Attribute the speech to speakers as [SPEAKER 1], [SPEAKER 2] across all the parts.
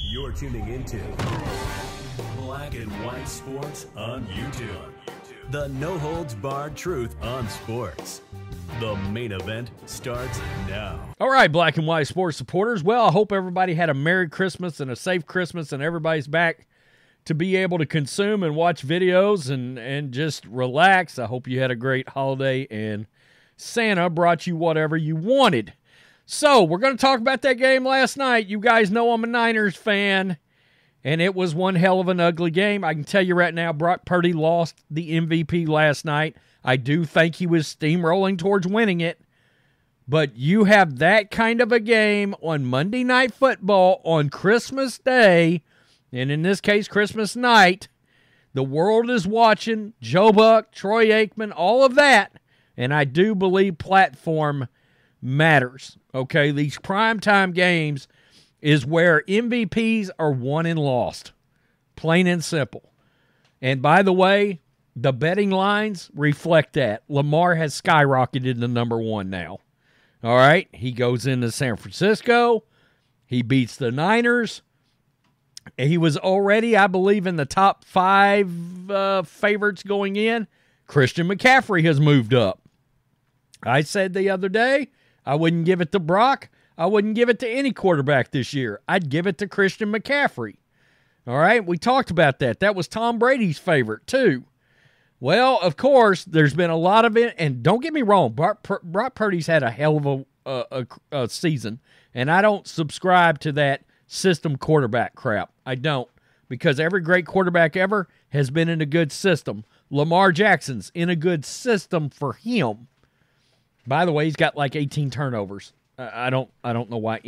[SPEAKER 1] You're tuning into Black and White Sports on YouTube. The no-holds-barred truth on sports. The main event starts now.
[SPEAKER 2] All right, Black and White Sports supporters. Well, I hope everybody had a Merry Christmas and a safe Christmas, and everybody's back to be able to consume and watch videos and just relax. I hope you had a great holiday, and Santa brought you whatever you wanted. So, we're going to talk about that game last night. You guys know I'm a Niners fan, and it was one hell of an ugly game. I can tell you right now, Brock Purdy lost the MVP last night. I do think he was steamrolling towards winning it. But you have that kind of a game on Monday Night Football on Christmas Day, and in this case, Christmas night. The world is watching. Joe Buck, Troy Aikman, all of that. And I do believe platform matters. Okay, these primetime games is where MVPs are won and lost. Plain and simple. And by the way, the betting lines reflect that. Lamar has skyrocketed to number one now. All right, he goes into San Francisco. He beats the Niners. He was already, I believe, in the top 5 favorites going in. Christian McCaffrey has moved up. I said the other day, I wouldn't give it to Brock. I wouldn't give it to any quarterback this year. I'd give it to Christian McCaffrey. All right, we talked about that. That was Tom Brady's favorite, too. Well, of course, there's been a lot of it, and don't get me wrong, Brock Purdy's had a hell of a season, and I don't subscribe to that system quarterback crap. I don't, because every great quarterback ever has been in a good system. Lamar Jackson's in a good system for him. By the way, he's got like 18 turnovers. I don't know why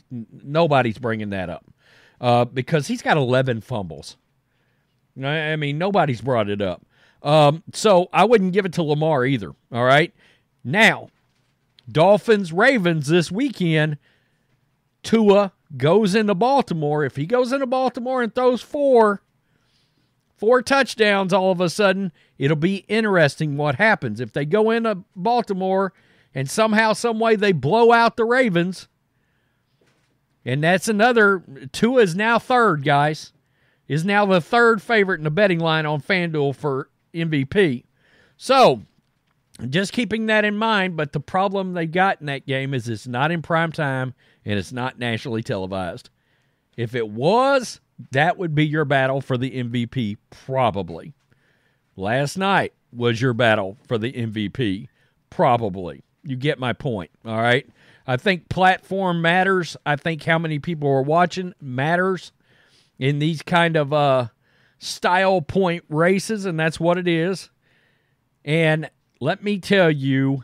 [SPEAKER 2] nobody's bringing that up, because he's got 11 fumbles. I mean, nobody's brought it up. So I wouldn't give it to Lamar either. All right. Now, Dolphins Ravens this weekend. Tua goes into Baltimore. If he goes into Baltimore and throws four touchdowns all of a sudden, it'll be interesting what happens. If they go into Baltimore and somehow, some way they blow out the Ravens, and that's another, Tua is now third, guys, is now the third favorite in the betting line on Fan Duel for MVP. So, just keeping that in mind, but the problem they got in that game is it's not in prime time and it's not nationally televised. If it was, that would be your battle for the MVP, probably. Last night was your battle for the MVP, probably. You get my point, all right? I think platform matters. I think how many people are watching matters in these kind of style point races, and that's what it is. And let me tell you,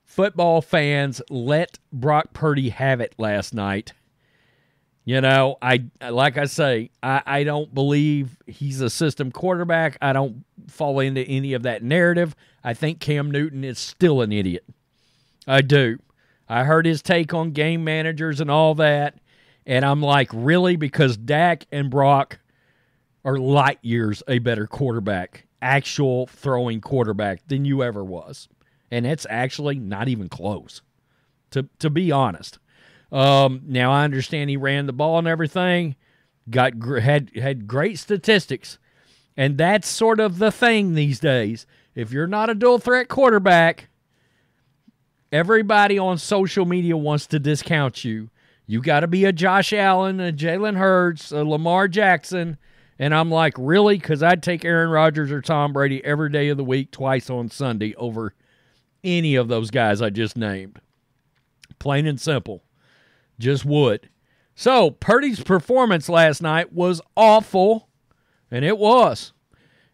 [SPEAKER 2] football fans let Brock Purdy have it last night. You know, like I say, I don't believe he's a system quarterback. I don't fall into any of that narrative. I think Cam Newton is still an idiot. I do. I heard his take on game managers and all that, and I'm like, really? Because Dak and Brock are light years a better quarterback, actual throwing quarterback than you ever was. And it's actually not even close, to be honest. Now, I understand he ran the ball and everything, had great statistics, and that's sort of the thing these days. If you're not a dual-threat quarterback, everybody on social media wants to discount you. You got to be a Josh Allen, a Jalen Hurts, a Lamar Jackson. And I'm like, really? Because I'd take Aaron Rodgers or Tom Brady every day of the week, twice on Sunday, over any of those guys I just named. Plain and simple. Just would. So, Purdy's performance last night was awful, and it was.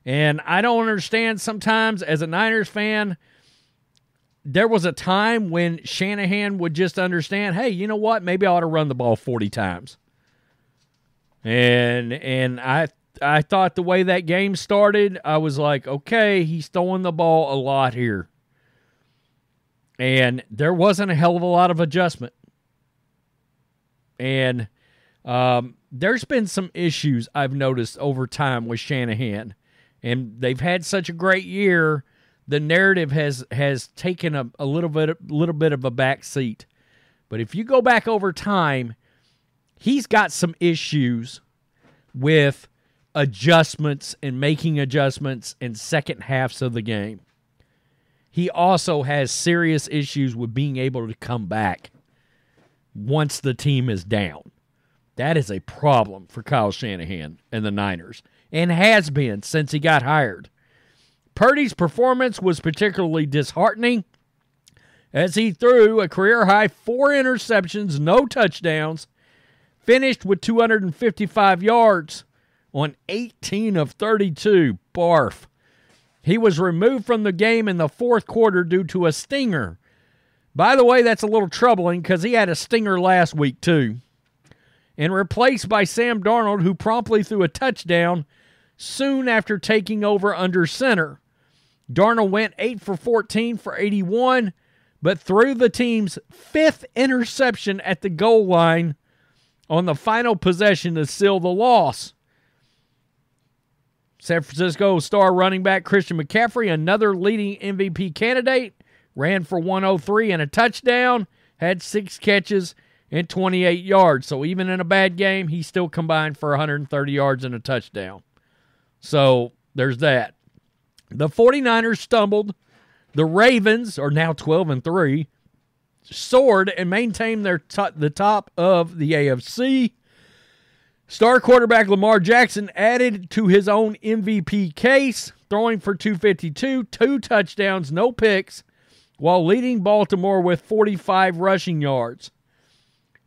[SPEAKER 2] And I don't understand sometimes, as a Niners fan, there was a time when Shanahan would just understand, hey, you know what? Maybe I ought to run the ball 40 times. And I thought the way that game started, I was like, okay, he's throwing the ball a lot here. And there wasn't a hell of a lot of adjustment. And there's been some issues I've noticed over time with Shanahan. And they've had such a great year, the narrative has taken a little bit of a back seat. But if you go back over time, he's got some issues with adjustments and making adjustments in second halves of the game. He also has serious issues with being able to come back once the team is down. That is a problem for Kyle Shanahan and the Niners, and has been since he got hired. Purdy's performance was particularly disheartening as he threw a career-high 4 interceptions, no touchdowns, finished with 255 yards on 18 of 32. Barf. He was removed from the game in the fourth quarter due to a stinger. By the way, that's a little troubling because he had a stinger last week too. And replaced by Sam Darnold, who promptly threw a touchdown soon after taking over under center. Darnold went 8 for 14 for 81, but threw the team's 5th interception at the goal line on the final possession to seal the loss. San Francisco star running back Christian McCaffrey, another leading MVP candidate, ran for 103 and a touchdown, had 6 catches and 28 yards. So even in a bad game, he still combined for 130 yards and a touchdown. So there's that. The 49ers stumbled. The Ravens are now 12-3, soared and maintained the top of the AFC. Star quarterback Lamar Jackson added to his own MVP case, throwing for 252, 2 touchdowns, no picks, while leading Baltimore with 45 rushing yards.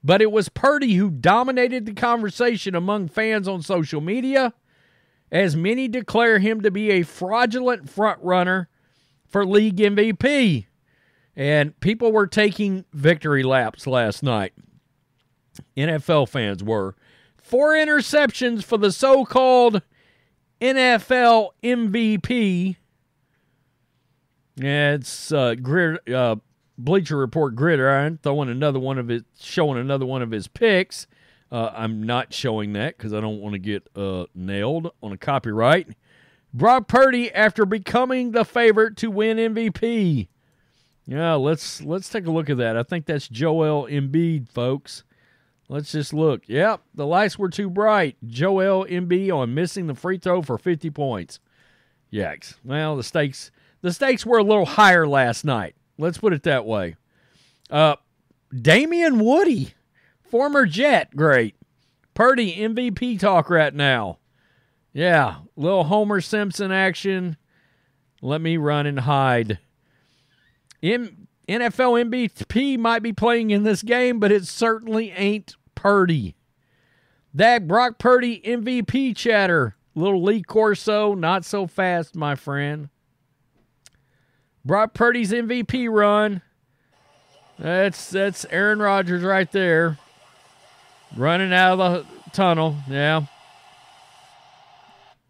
[SPEAKER 2] But it was Purdy who dominated the conversation among fans on social media, as many declare him to be a fraudulent frontrunner for league MVP. And people were taking victory laps last night. NFL fans were. 4 interceptions for the so-called NFL MVP. Yeah, it's Bleacher Report Gridiron showing another one of his picks. I'm not showing that because I don't want to get nailed on a copyright. Brock Purdy after becoming the favorite to win MVP. Yeah, let's take a look at that. I think that's Joel Embiid, folks. Let's just look. Yep, the lights were too bright. Joel Embiid on missing the free throw for 50 points. Yikes. Well, the stakes were a little higher last night. Let's put it that way. Damian Woody, former Jet, great. Purdy MVP talk right now. Yeah, little Homer Simpson action. Let me run and hide. NFL MVP might be playing in this game, but it certainly ain't Purdy. That Brock Purdy MVP chatter. Little Lee Corso, not so fast, my friend. Brock Purdy's MVP run. That's Aaron Rodgers right there. Running out of the tunnel. Yeah.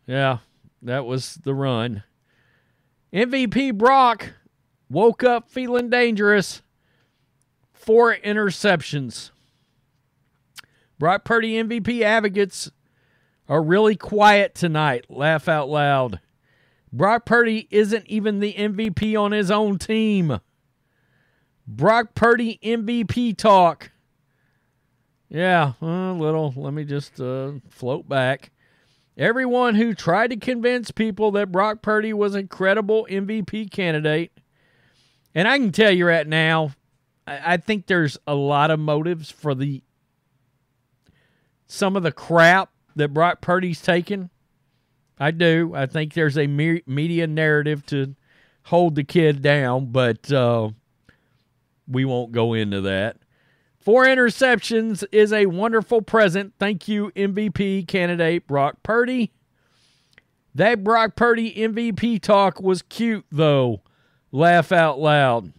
[SPEAKER 2] Yeah, that was the run. MVP Brock woke up feeling dangerous. 4 interceptions. Brock Purdy MVP advocates are really quiet tonight. Laugh out loud. Brock Purdy isn't even the MVP on his own team. Brock Purdy MVP talk. Yeah, a little. Let me just float back. Everyone who tried to convince people that Brock Purdy was a credible MVP candidate, and I can tell you right now, I think there's a lot of motives for some of the crap that Brock Purdy's taken. I do. I think there's a media narrative to hold the kid down, but we won't go into that. 4 interceptions is a wonderful present. Thank you, MVP candidate Brock Purdy. That Brock Purdy MVP talk was cute, though. Laugh out loud.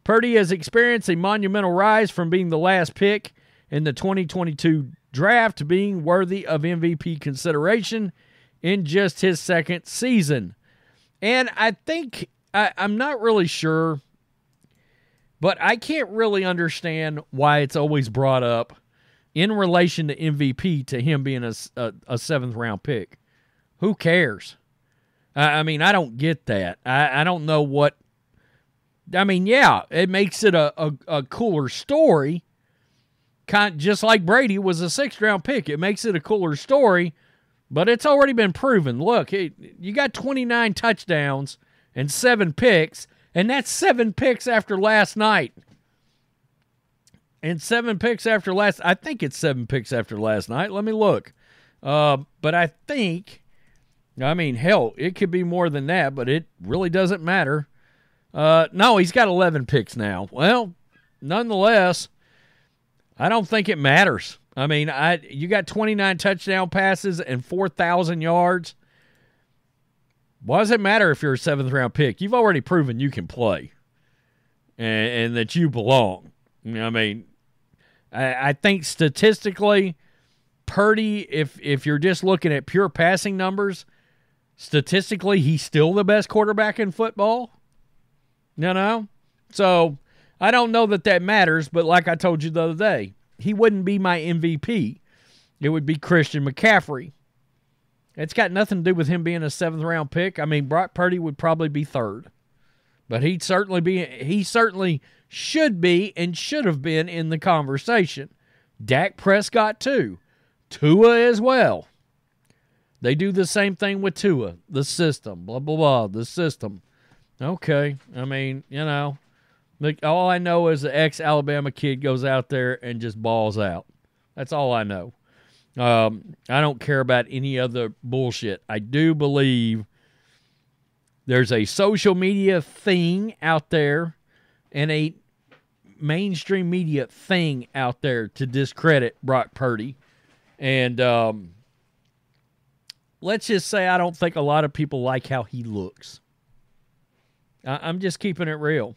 [SPEAKER 2] Purdy has experienced a monumental rise from being the last pick in the 2022 draft to being worthy of MVP consideration in just his second season. And I think, I'm not really sure, but I can't really understand why it's always brought up in relation to MVP to him being a 7th-round pick. Who cares? I mean, I don't get that. I don't know what... I mean, yeah, it makes it a cooler story, just like Brady was a 6th-round pick. It makes it a cooler story, but it's already been proven. Look, you got 29 touchdowns and 7 picks, and that's 7 picks after last night. And 7 picks after I think it's 7 picks after last night. Let me look. But I think, hell, it could be more than that, but it really doesn't matter. No, he's got 11 picks now. Well, nonetheless, I don't think it matters. You got 29 touchdown passes and 4,000 yards. Why does it matter if you're a 7th-round pick? You've already proven you can play and that you belong. I think statistically, Purdy, if you're just looking at pure passing numbers, statistically, he's still the best quarterback in football. So I don't know that matters, but like I told you the other day, he wouldn't be my MVP. It would be Christian McCaffrey. It's got nothing to do with him being a 7th-round pick. Brock Purdy would probably be 3rd. But he certainly should be and should have been in the conversation. Dak Prescott, too. Tua as well. They do the same thing with Tua. The system, blah, blah, blah, the system. Okay. All I know is the ex-Alabama kid goes out there and just balls out. That's all I know. I don't care about any other bullshit. I do believe there's a social media thing out there and a mainstream media thing out there to discredit Brock Purdy. And let's just say I don't think a lot of people like how he looks. I'm just keeping it real.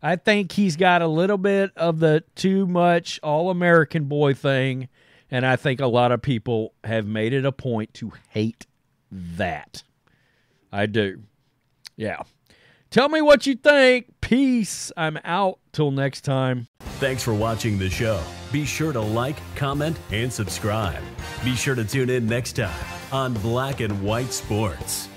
[SPEAKER 2] I think he's got a little bit of the too much all-American boy thing, and I think a lot of people have made it a point to hate that. I do. Yeah. Tell me what you think. Peace. I'm out. Till next time.
[SPEAKER 1] Thanks for watching the show. Be sure to like, comment, and subscribe. Be sure to tune in next time on Black and White Sports.